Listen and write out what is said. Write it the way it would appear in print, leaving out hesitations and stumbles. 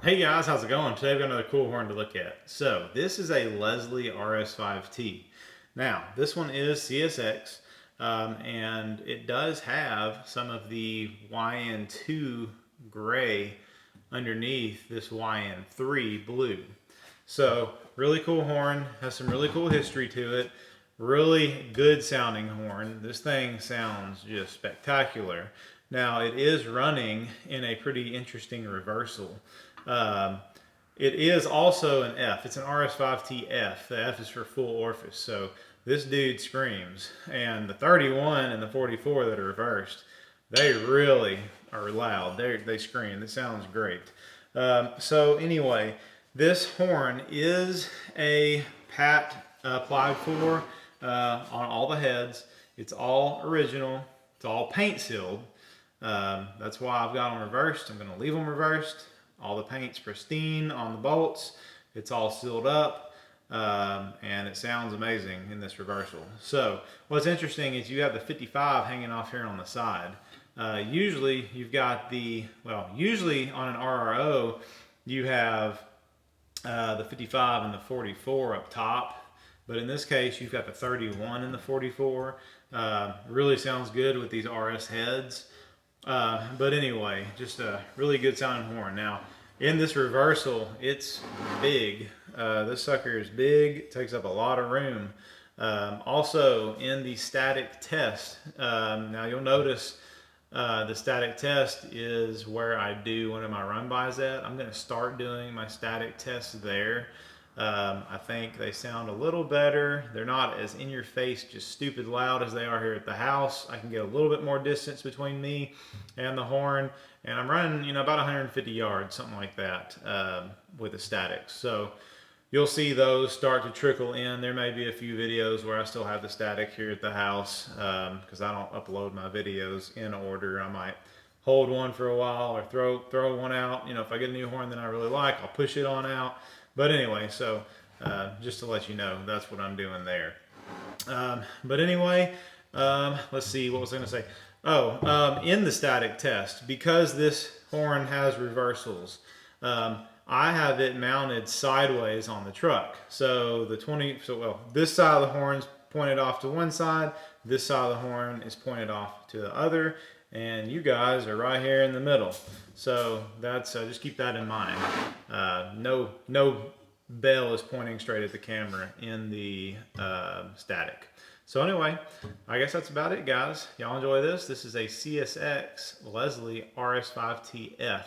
Hey guys, how's it going? Today we've got another cool horn to look at. So this is a Leslie RS5T. Now this one is CSX and it does have some of the YN2 gray underneath this YN3 blue. So really cool horn, has some really cool history to it. Really good sounding horn. This thing sounds just spectacular. Now it is running in a pretty interesting reversal. Um, it is also an F. It's an RS5TF. The F is for full orifice. So this dude screams. And the 31 and the 44 that are reversed, they really are loud. They scream. It sounds great. So anyway, this horn is a pat applied for on all the heads. It's all original. It's all paint sealed. That's why I've got them reversed. I'm going to leave them reversed. All the paint's pristine on the bolts. It's all sealed up. And it sounds amazing in this reversal. So what's interesting is you have the 55 hanging off here on the side. Usually you've got usually on an RRO you have the 55 and the 44 up top. But in this case, you've got the 31 and the 44. Really sounds good with these RS heads. But anyway, just a really good sounding horn. Now, in this reversal, it's big. This sucker is big, takes up a lot of room. Also, in the static test, now you'll notice the static test is where I do one of my run-bys at. I'm going to start doing my static tests there. I think they sound a little better. They're not as in your face, just stupid loud as they are here at the house. I can get a little bit more distance between me and the horn, and I'm running, about 150 yards, something like that, with the statics. So you'll see those start to trickle in. There may be a few videos where I still have the static here at the house, because I don't upload my videos in order. I might hold one for a while or throw one out. If I get a new horn that I really like, I'll push it on out. But anyway, so just to let you know, that's what I'm doing there. But anyway, let's see, what was I going to say? In the static test, because this horn has reversals, I have it mounted sideways on the truck. So this side of the horn's pointed off to one side, this side of the horn is pointed off to the other, and you guys are right here in the middle. So that's just keep that in mind. No bell is pointing straight at the camera in the static. So anyway, I guess that's about it, guys. Y'all enjoy this. This is a CSX Leslie RS5TF.